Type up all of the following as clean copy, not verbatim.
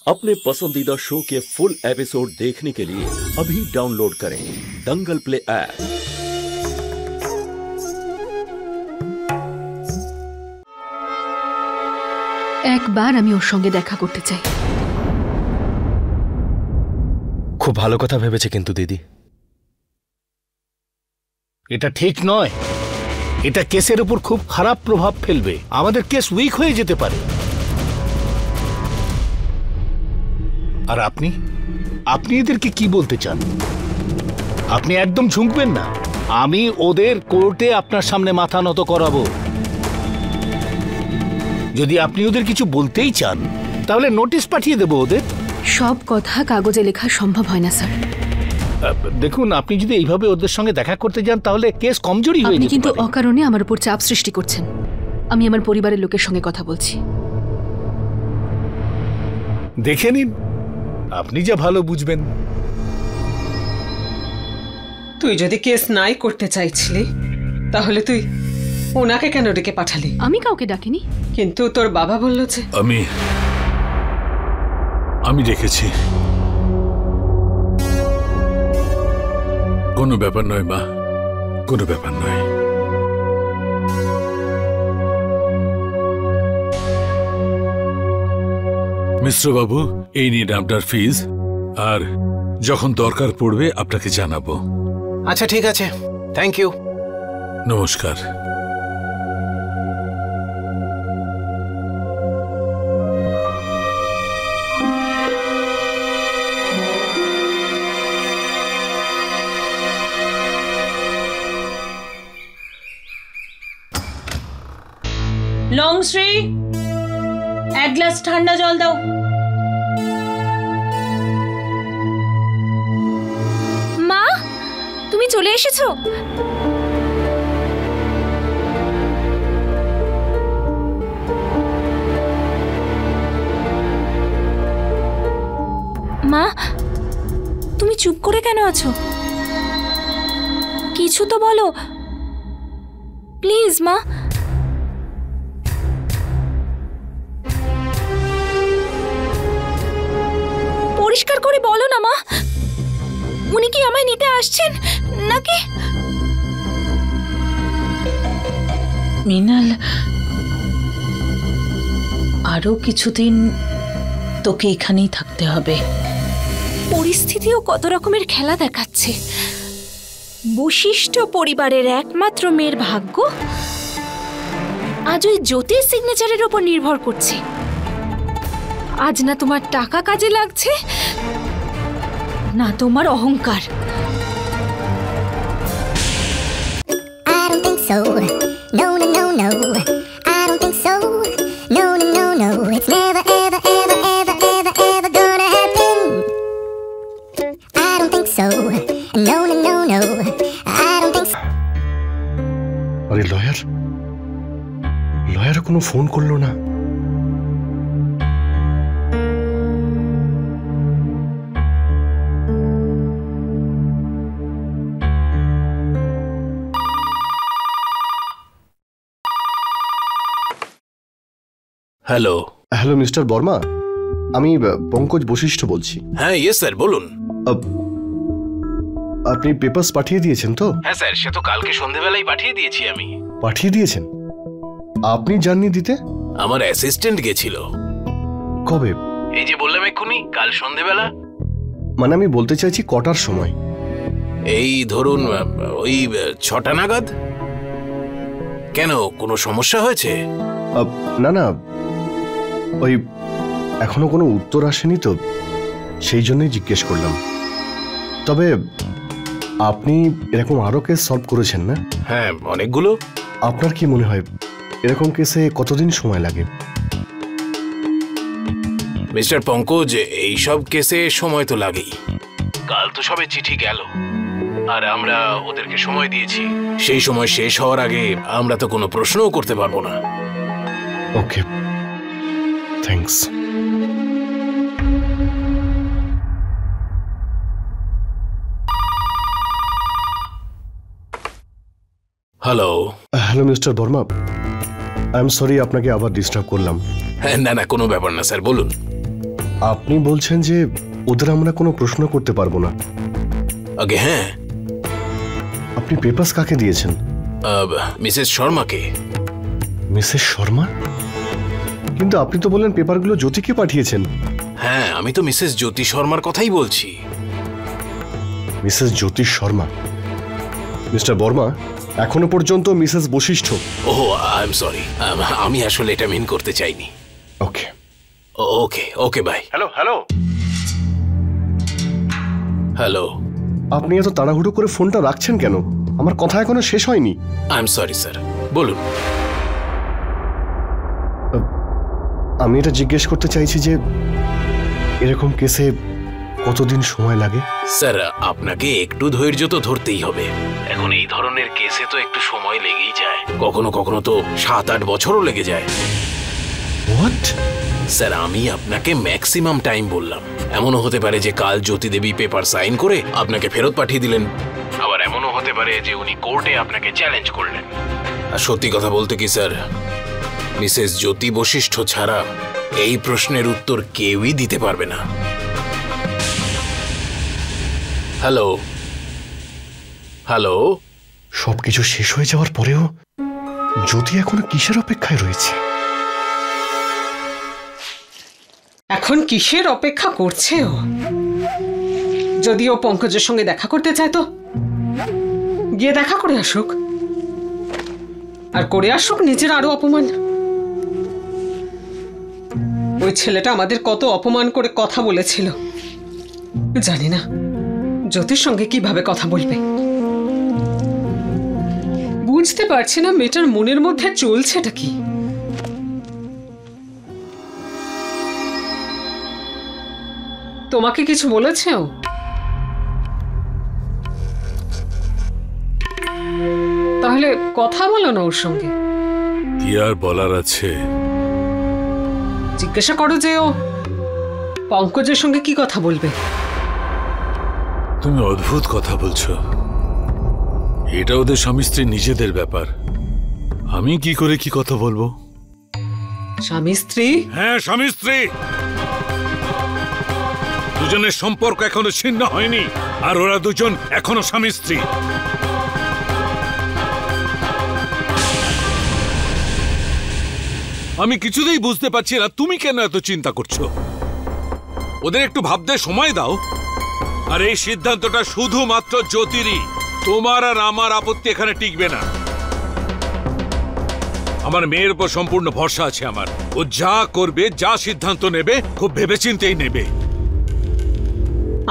अपने पसंदीदा शो के फुल एपिसोड देखने के लिए अभी डाउनलोड करें दंगल प्ले ऐप। একবার আমি ওর সঙ্গে দেখা করতে চাই। খুব ভালো কথা ভেবেছে কিন্তু দিদি। এটা ঠিক নয়, এটা কেসের উপর খুব খারাপ প্রভাব ফেলবে, আমাদের কেস উইক হয়ে যেতে পারে। আর আপনি এদেরকে কি বলতে চান? আপনি একদম ঝুঁকবেন না, আমি ওদের কোর্টে আপনার সামনে মাথা নত করাবো। যদি আপনি ওদের কিছু বলতেই চান তাহলে নোটিশ পাঠিয়ে দেবো ওদের। সব কথা কাগজে লেখা সম্ভব হয় না স্যার। দেখুন, আপনি যদি এইভাবে ওদের সঙ্গে দেখা করতে যান তাহলে কেস কমজোরি হয়ে যাবে। আপনি কিন্তু অকারণে আমার উপর চাপ সৃষ্টি করছেন। আমি আমার পরিবারের লোকের সঙ্গে কথা বলছি। দেখে নিন, আপনি যা ভালো বুঝবেন। তুই যদি কেস নাই করতে চাইছিলি তাহলে তুই ওনাকে কেন ডেকে পাঠালি? আমি কাউকে ডাকিনি। কিন্তু তোর বাবা বলল যে আমি দেখেছি। কোনো ব্যাপার নয় মা, কোনো ব্যাপার নয়। মিশ্র বাবু, এই নিন আপনার ফিজ, আর যখন দরকার পড়বে আপনাকে জানাবো। আচ্ছা ঠিক আছে, থ্যাংক ইউ। নমস্কার। লংশ্রী, এক গ্লাস ঠান্ডা জল দাও। মা, তুমি চলে এসেছো? মা, তুমি চুপ করে কেন আছো? কিছু তো বলো প্লিজ। মা, পরিষ্কার করে বলো না মা, উনি কি আমায় নিতে আসছেন নাকি? মিনাল, আরো কিছুদিন তোকে এখানেই থাকতে হবে। পরিস্থিতিও কত রকমের খেলা দেখাচ্ছে। বশিষ্ঠ পরিবারের একমাত্র মেয়ের ভাগ্য আজ ওই জ্যোতির সিগনেচারের উপর নির্ভর করছে। আজ না তোমার টাকা কাজে লাগছে, না তোমার অহংকার। I don't think so. No, no, no, no. I don't think so. No, no, no, no. It's never, ever, ever, ever, ever, ever gonna happen. I don't think so. No, no, no, no. I don't think so. আরে lawyer কোনো phone করলো না। Hello hello mister Varma, আমি পঙ্কজ বশিষ্ঠ বলছি। হ্যাঁ yes sir, বলুন। আপনি papers পাঠিয়ে দিয়েছেন তো? হ্যাঁ স্যার, সে তো কালকে সন্ধ্যাবেলায় পাঠিয়ে দিয়েছি আমি। পাঠিয়ে দিয়েছেন? আপনি জাননি দিতে? আমার অ্যাসিস্ট্যান্ট গেছিল। কবে? এই যে বললাম এক্ষুনি, কাল সন্ধ্যাবেলা। মানে আমি বলতে চাইছি কটার সময়? এই ধরুন ওই 6টা নাগাদ। কেন, কোনো সমস্যা হয়েছে? না না, ওই এখনো কোনো উত্তর আসেনি তো, সেই জন্যই জিজ্ঞেস করলাম। তবে আপনি এরকম আরো কেস সলভ করেছেন না? হ্যাঁ, অনেকগুলো। আপনার কি মনে হয় এরকম কেসে কতদিন সময় লাগে? মিস্টার পঙ্কজ, এইসব কেসে সময় তো লাগেই। কাল তো সবে চিঠি গেল, আর আমরা ওদেরকে সময় দিয়েছি। সেই সময় শেষ হওয়ার আগে আমরা তো কোনো প্রশ্নও করতে পারবো না। Okay, thanks. Hello hello mister Verma, I am sorry আপনাকে আবার ডিস্টার্ব করলাম। না না, কোনো ব্যাপার না স্যার, বলুন। আপনি বলছেন যে ওদের আমরা কোনো প্রশ্ন করতে পারবো না? আগে হ্যাঁ। আপনি পেপারস কাকে দিয়েছেন? মিসেস শর্মাকে। মিসেস শর্মা? কিন্তু আপনি তো বললেন পেপারগুলো জ্যোতিকে পাঠিয়েছেন। হ্যাঁ, আমি তো মিসেস জ্যোতি শর্মার কথাই বলছি। মিসেস জ্যোতি শর্মা? মিস্টার বর্মা, এখনো পর্যন্ত mrs Vashishtha. Oh, I am sorry, আমি আসলে এটা মিন করতে চাইনি। Okay okay okay bye. Hello hello hello. আপনি এত তাড়াহুড়ো করে ফোনটা রাখছেন কেন? আমার কথা এখনো শেষ হয়নি। আই এম সরি স্যার, বলুন। আমি এটা জিজ্ঞেস করতে চাইছি যে এরকম কেসে কতদিন সময় লাগে? স্যার, আপনাকে একটু ধৈর্য তো ধরতেই হবে। এখন এই ধরনের কেসে তো একটু সময় লেগেই যায়, কখনো কখনো তো 7-8 বছরও লেগে যায়। হোয়াট? স্যার, আমি আপনাকে ম্যাক্সিমাম টাইম বললাম। এমনও হতে পারে যে কাল জ্যোতি দেবী পেপার সাইন করে আপনাকে ফেরত পাঠিয়ে দিলেন, আবার এমনও হতে পারে যে উনি কোর্টে আপনাকে চ্যালেঞ্জ করলেন। আর সত্যি কথা বলতে কি স্যার, মিসেস জ্যোতি বশিষ্ঠ ছাড়া এই প্রশ্নের উত্তর কেউই দিতে পারবে না। Hello hello. সবকিছু শেষ হয়ে যাওয়ার পরেও জ্যোতি এখনো কিসের অপেক্ষায় রয়েছে? এখন কিসের অপেক্ষা করছে ও? যদি ও পঙ্কজের সঙ্গে দেখা করতে চায় তো গিয়ে দেখা করে আসুক, আর করে আসুক নিজের আরো অপমান। ওই ছেলেটা আমাদের কত অপমান করে কথা বলেছিল, জানি না জ্যোতির সঙ্গে কিভাবে কথা বলবে। বুঝতে পারছি না মেয়েটার মনের মধ্যে চলছেটা কি। তোমাকে কিছু বলেছে ও? তাহলে কথা বলো না ওর সঙ্গে। কি আর বলার আছে? জিজ্ঞাসা করো যে ও পঙ্কজের সঙ্গে কি কথা বলবে। তুমি অদ্ভুত কথা বলছো। এটা ওদের স্বামী স্ত্রী নিজেদের ব্যাপার, আমি কি করে কি কথা বলবো? স্বামী স্ত্রী? হ্যাঁ, স্বামী স্ত্রী। দুজনের সম্পর্ক এখনো ছিন্ন হয়নি, আর ওরা দুজন এখনো স্বামী স্ত্রী। আমি কিছুতেই বুঝতে পারছি না তুমি কেন এত চিন্তা করছো। ওদের একটু ভাবতে সময় দাও। আর এই সিদ্ধান্তটা শুধুমাত্র জ্যোতিরই, তোমার আর আমার আপত্তি এখানে টিকবে না। আমার মেয়ের উপর সম্পূর্ণ ভরসা আছে আমার। ও যা করবে, যা সিদ্ধান্ত নেবে, খুব ভেবেচিন্তেই নেবে।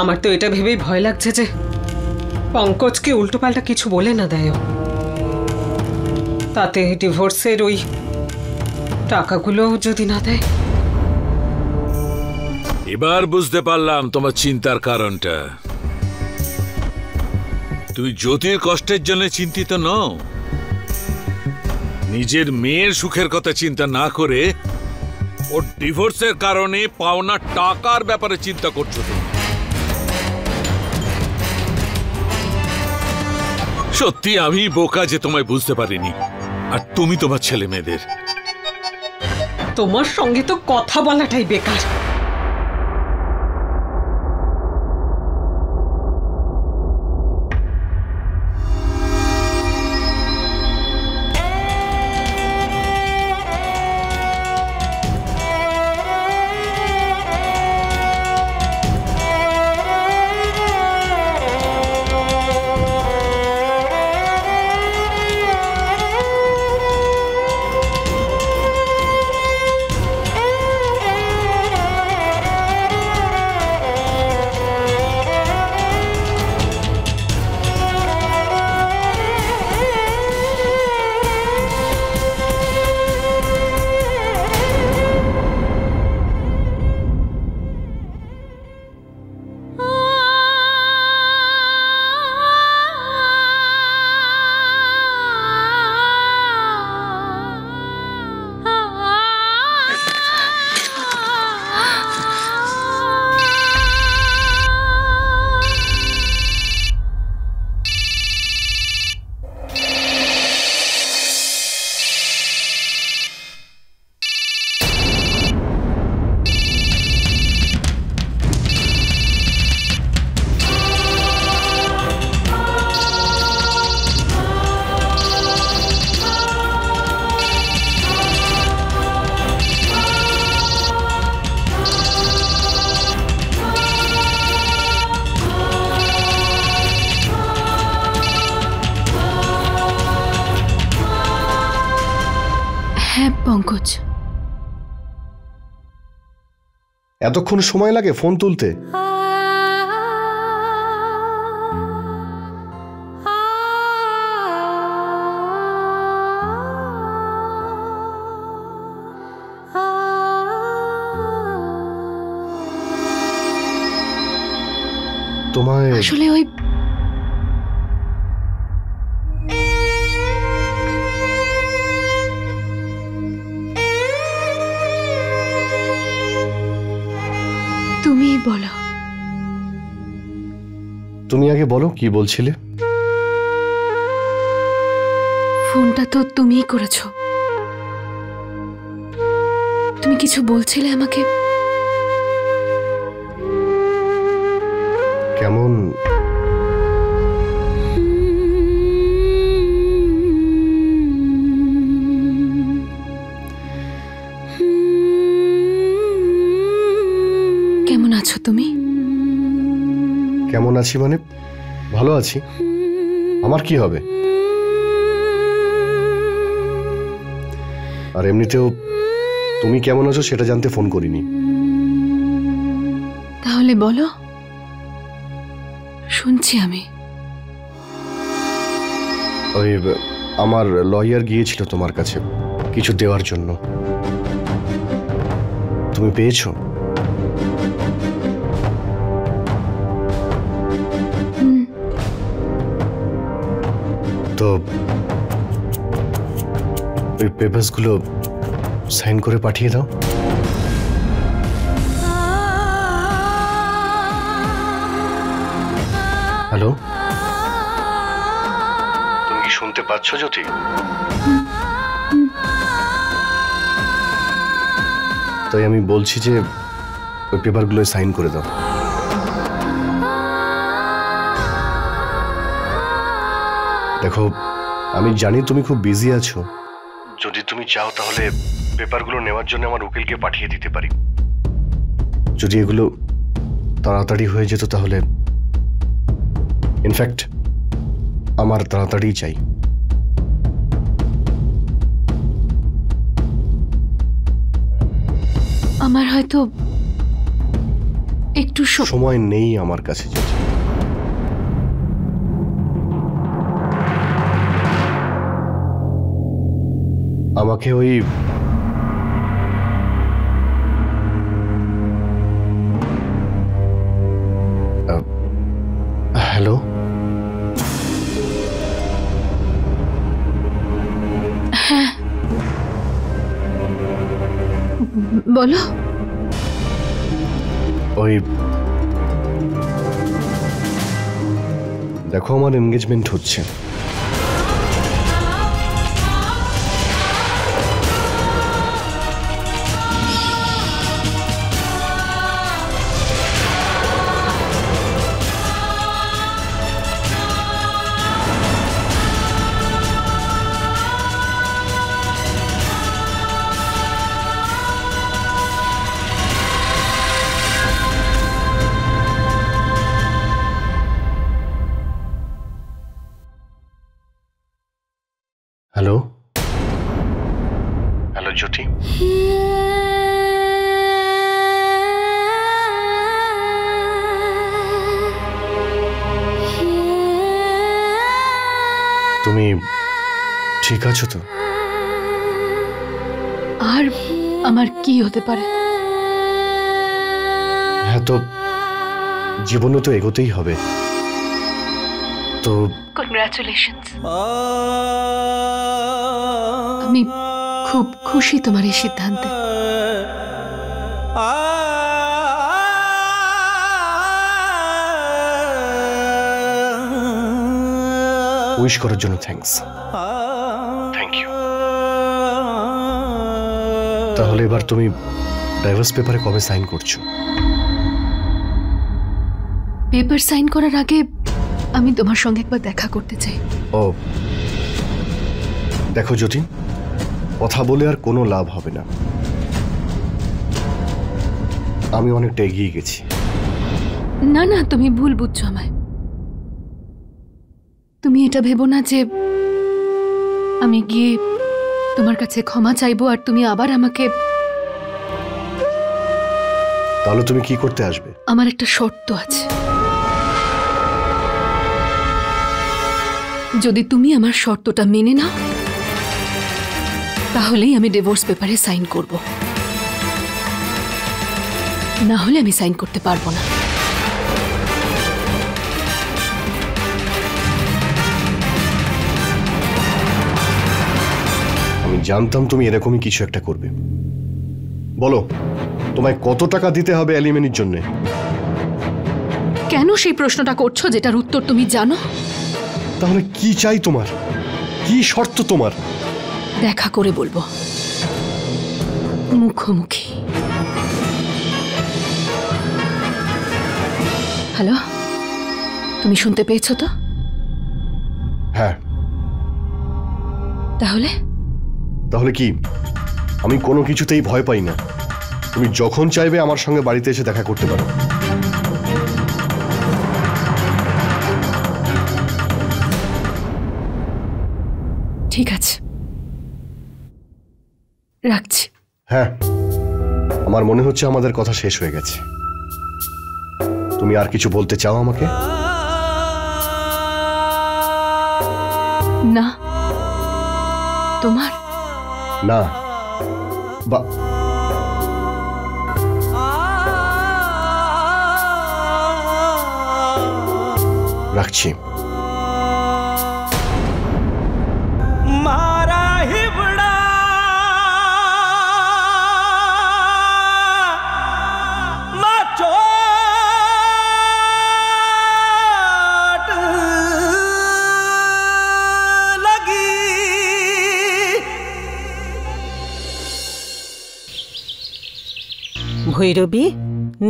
আমার তো এটা ভেবেই ভয় লাগছে যে পঙ্কজকে উল্টোপাল্টা কিছু বলে না দেয়, তাতে ডিভোর্সের ওই টাকাগুলো যদি না দেয়। এবার বুঝতে পারলাম তোমার চিন্তার কারণটা। তুমি জ্যোতির কষ্টের জন্য চিন্তিত নও, নিজের মেয়ের সুখের কথা চিন্তা না করে ওর ডিভোর্সের কারণে পাওনা টাকার ব্যাপারে চিন্তা করছো তুমি। সত্যি আমি বোকা যে তোমায় বুঝতে পারিনি, আর তুমি তোমার ছেলে মেয়েদের। তোমার সঙ্গে তো কথা বলাটাই বেকার। এতক্ষণ সময় লাগে ফোন তুলতে? তোমায় আসলে ওই তুমি বলো। তুমি আগে বলো কি বলছিলে। ফোনটা তো তুমিই করেছো। তুমি কিছু বলছিলে আমাকে। কেমন কেমন আছো তুমি? কেমন আছি মানে ভালো আছি। আমার কি হবে? আর এমনিতেও তুমি কেমন আছো সেটা জানতে ফোন করিনি। তাহলে বলো, শুনছি আমি। ওই আমার লয়ার গিয়েছিল তোমার কাছে কিছু দেওয়ার জন্য। তুমি পেয়েছো? তো ওই পেপারসগুলো সাইন করে পাঠিয়ে দাও। হ্যালো, তুমি কি শুনতে পাচ্ছ জ্যোতি? তাই আমি বলছি যে ওই পেপারগুলো সাইন করে দাও। দেখো, আমি জানি তুমি খুব বিজি আছো। যদি তুমি চাও তাহলে পেপারগুলো নেওয়ার জন্য আমার উকিলকে পাঠিয়ে দিতে পারি। যদি এগুলো তাড়াতাড়ি হয়ে যেত তাহলে, ইনফ্যাক্ট আমার তাড়াতাড়ি চাই। আমার হয়তো একটু সময় নেই আমার কাছে। আমাকে ওই হ্যালো, হ্যাঁ বলো। ওই দেখো, আমার এনগেজমেন্ট হচ্ছে। হ্যালো, হ্যালো জ্যোতি। তুমি ঠিক আছো তো? আর আমার কি হতে পারে? হ্যাঁ, তো জীবনে তো এগোতেই হবে। তো কনগ্রাচুলেশনস। আমি খুব খুশি তোমার এই সিদ্ধান্তে। উইশ করার জন্য থ্যাঙ্কস। Thank you. তাহলে এবার তুমি ডাইভোর্স পেপারে কবে সাইন করছো? পেপার সাইন করার আগে আমি তোমার সঙ্গে একবার দেখা করতে চাই। ও দেখো জ্যোতি, কথা বলে আর কোনো লাভ হবে না। আমি অনেকটা এগিয়ে গেছি। না না, তুমি ভুল বুঝছো আমায়। তুমি এটা ভেবো না যে আমি গিয়ে তোমার কাছে ক্ষমা চাইবো আর তুমি আবার আমাকে। তাহলে তুমি কি করতে আসবে? আমার একটা শর্ত আছে। যদি তুমি আমার শর্তটা মেনে নাও তাহলেই আমি ডিভোর্স পেপারে সাইন করব, না হলে আমি সাইন করতে পারবো না। আমি জানতাম তুমি এরকমই কিছু একটা করবে। বলো, তোমায় কত টাকা দিতে হবে অ্যালিমেনির জন্য? কেন সেই প্রশ্নটা করছো যেটার উত্তর তুমি জানো? তাহলে কি চাই তোমার? কি শর্ত তোমার? দেখা করে বলবো, মুখোমুখি। হ্যালো, তুমি শুনতে পেয়েছো তো? হ্যাঁ। তাহলে তাহলে কি? আমি কোনো কিছুতেই ভয় পাই না। তুমি যখন চাইবে আমার সঙ্গে বাড়িতে এসে দেখা করতে পারো। ঠিক আছে, রাখছি। হ্যাঁ, আমার মনে হচ্ছে আমাদের কথা শেষ হয়ে গেছে। তুমি আর কিছু বলতে চাও আমাকে? না। তোমার? না। রাখছি। ভৈরবী,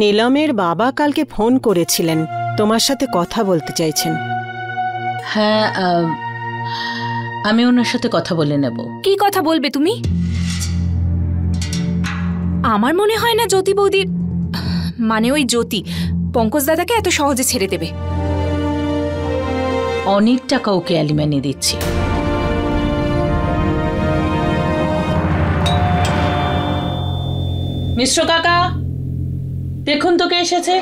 নীলমের বাবা কালকে ফোন করেছিলেন, তোমার সাথে কথা বলতে চাইছেন। হ্যাঁ, আমি ওনার সাথে কথা বলে নেব। কি কথা বলবে তুমি? আমার মনে হয় না জ্যোতি বৌদি, মানে ওই জ্যোতি, পঙ্কজ দাদাকে এত সহজে ছেড়ে দেবে। অনেক টাকা ওকে অ্যালিমেনি দিচ্ছি। মিশ্র কাকা, দেখুন তো কে এসেছে।